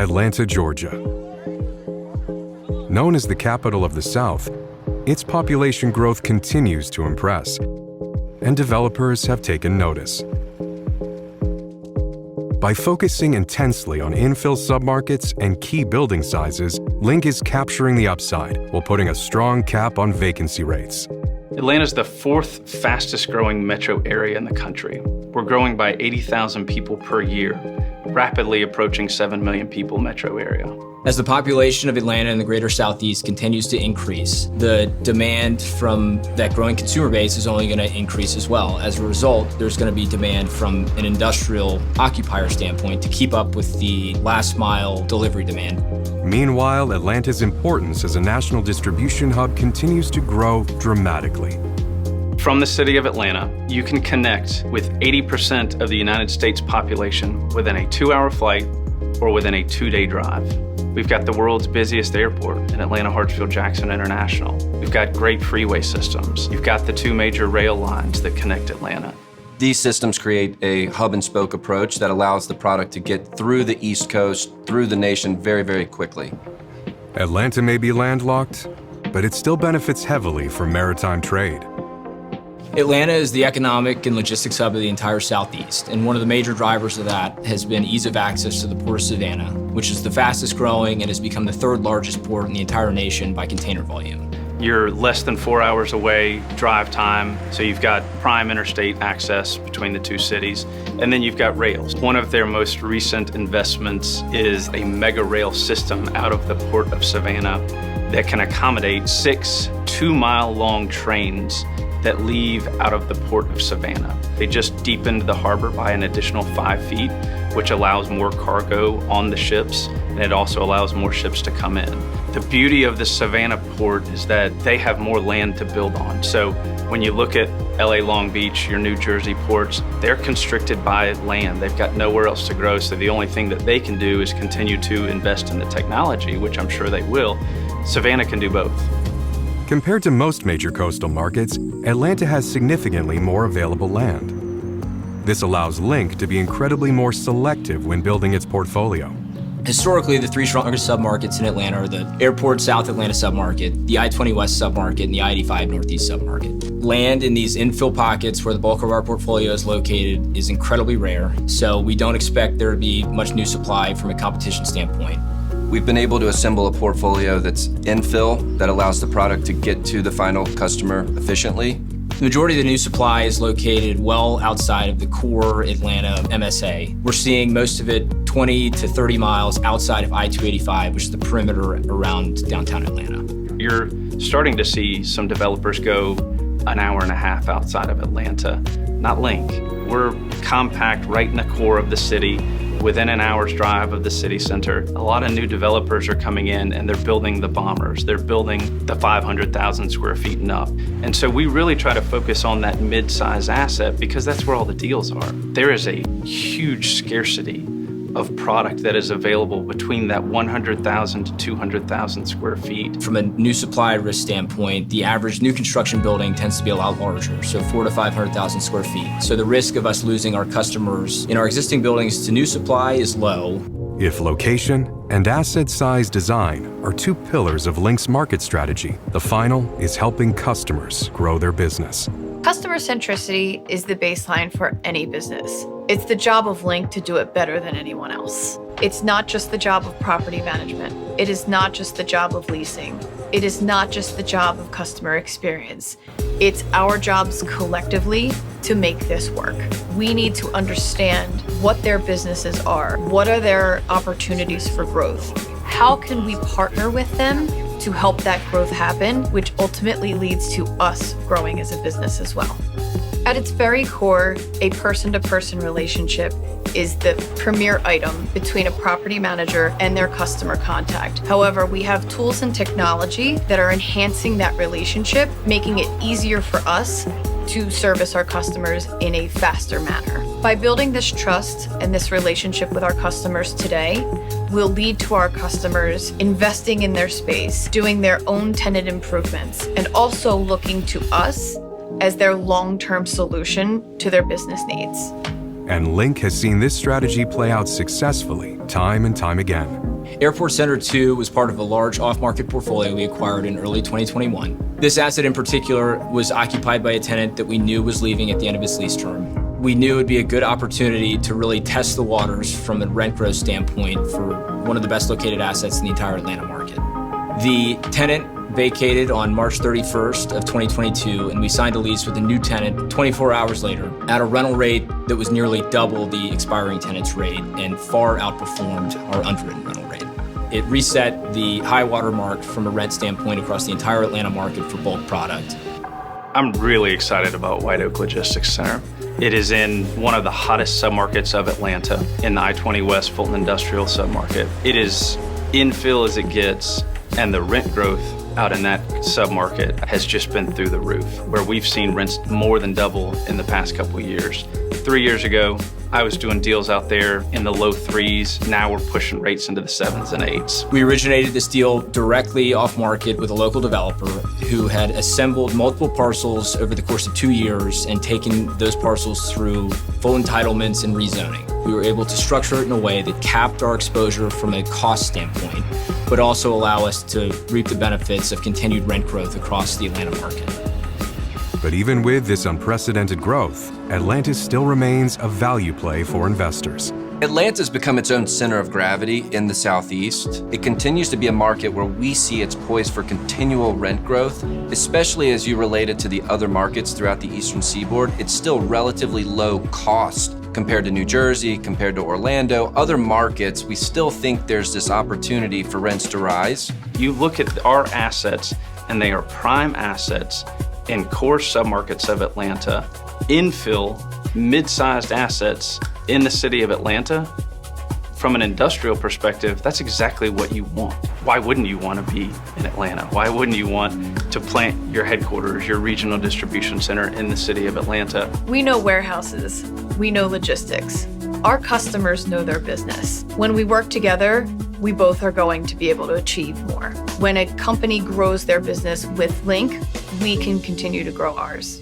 Atlanta, Georgia. Known as the capital of the South, its population growth continues to impress, and developers have taken notice. By focusing intensely on infill submarkets and key building sizes, Link is capturing the upside while putting a strong cap on vacancy rates. Atlanta's the fourth fastest growing metro area in the country. We're growing by 80,000 people per year, rapidly approaching 7 million people metro area. As the population of Atlanta and the greater Southeast continues to increase, the demand from that growing consumer base is only going to increase as well. As a result, there's going to be demand from an industrial occupier standpoint to keep up with the last mile delivery demand. Meanwhile, Atlanta's importance as a national distribution hub continues to grow dramatically. From the city of Atlanta, you can connect with 80% of the United States population within a 2-hour flight or within a 2-day drive. We've got the world's busiest airport in Atlanta Hartsfield Jackson International. We've got great freeway systems. You've got the 2 major rail lines that connect Atlanta. These systems create a hub and spoke approach that allows the product to get through the East Coast, through the nation very, very quickly. Atlanta may be landlocked, but it still benefits heavily from maritime trade. Atlanta is the economic and logistics hub of the entire Southeast, and one of the major drivers of that has been ease of access to the Port of Savannah, which is the fastest growing and has become the 3rd largest port in the entire nation by container volume. You're less than 4 hours away, drive time, so you've got prime interstate access between the 2 cities, and then you've got rails. One of their most recent investments is a mega rail system out of the Port of Savannah that can accommodate 6 2-mile-long trains that leave out of the Port of Savannah. They just deepened the harbor by an additional 5 feet, which allows more cargo on the ships, and it also allows more ships to come in. The beauty of the Savannah port is that they have more land to build on. So when you look at LA Long Beach, your New Jersey ports, they're constricted by land. They've got nowhere else to grow, so the only thing that they can do is continue to invest in the technology, which I'm sure they will. Savannah can do both. Compared to most major coastal markets, Atlanta has significantly more available land. This allows Link to be incredibly more selective when building its portfolio. Historically, the 3 strongest submarkets in Atlanta are the Airport South Atlanta submarket, the I-20 West submarket, and the I-85 Northeast submarket. Land in these infill pockets where the bulk of our portfolio is located is incredibly rare, so we don't expect there to be much new supply from a competition standpoint. We've been able to assemble a portfolio that's infill, that allows the product to get to the final customer efficiently. The majority of the new supply is located well outside of the core Atlanta MSA. We're seeing most of it 20 to 30 miles outside of I-285, which is the perimeter around downtown Atlanta. You're starting to see some developers go an hour and a half outside of Atlanta. Not Link. We're compact right in the core of the city, within an hour's drive of the city center. A lot of new developers are coming in and they're building the bombers. They're building the 500,000 square feet and up. And so we really try to focus on that mid-size asset because that's where all the deals are. There is a huge scarcity of product that is available between that 100,000 to 200,000 square feet. From a new supply risk standpoint, the average new construction building tends to be a lot larger, so 400,000 to 500,000 square feet. So the risk of us losing our customers in our existing buildings to new supply is low. If location and asset size design are 2 pillars of Link's market strategy, the final is helping customers grow their business. Customer centricity is the baseline for any business. It's the job of Link to do it better than anyone else. It's not just the job of property management. It is not just the job of leasing. It is not just the job of customer experience. It's our jobs collectively to make this work. We need to understand what their businesses are. What are their opportunities for growth? How can we partner with them to help that growth happen, which ultimately leads to us growing as a business as well? At its very core, a person-to-person relationship is the premier item between a property manager and their customer contact. However, we have tools and technology that are enhancing that relationship, making it easier for us to service our customers in a faster manner. By building this trust and this relationship with our customers today, will lead to our customers investing in their space, doing their own tenant improvements, and also looking to us as their long-term solution to their business needs. And Link has seen this strategy play out successfully time and time again. Airport Center 2 was part of a large off-market portfolio we acquired in early 2021. This asset in particular was occupied by a tenant that we knew was leaving at the end of its lease term. We knew it would be a good opportunity to really test the waters from a rent growth standpoint for one of the best located assets in the entire Atlanta market. The tenant vacated on March 31st of 2022, and we signed a lease with a new tenant 24 hours later at a rental rate that was nearly double the expiring tenant's rate and far outperformed our underwritten rental rate. It reset the high water mark from a rent standpoint across the entire Atlanta market for bulk product. I'm really excited about White Oak Logistics Center. It is in one of the hottest submarkets of Atlanta, in the I-20 West Fulton Industrial submarket. It is infill as it gets, and the rent growth out in that submarket has just been through the roof, where we've seen rents more than double in the past couple of years. 3 years ago, I was doing deals out there in the low 3s. Now we're pushing rates into the 7s and 8s. We originated this deal directly off market with a local developer who had assembled multiple parcels over the course of 2 years and taken those parcels through full entitlements and rezoning. We were able to structure it in a way that capped our exposure from a cost standpoint, but also allow us to reap the benefits of continued rent growth across the Atlanta market. But even with this unprecedented growth, Atlanta still remains a value play for investors. Atlanta's become its own center of gravity in the Southeast. It continues to be a market where we see it's poised for continual rent growth, especially as you relate it to the other markets throughout the Eastern Seaboard. It's still relatively low cost compared to New Jersey, compared to Orlando. Other markets, we still think there's this opportunity for rents to rise. You look at our assets, and they are prime assets in core submarkets of Atlanta, infill, mid-sized assets in the city of Atlanta. From an industrial perspective, that's exactly what you want. Why wouldn't you want to be in Atlanta? Why wouldn't you want to plant your headquarters, your regional distribution center in the city of Atlanta? We know warehouses. We know logistics. Our customers know their business. When we work together, we both are going to be able to achieve more. When a company grows their business with Link, we can continue to grow ours.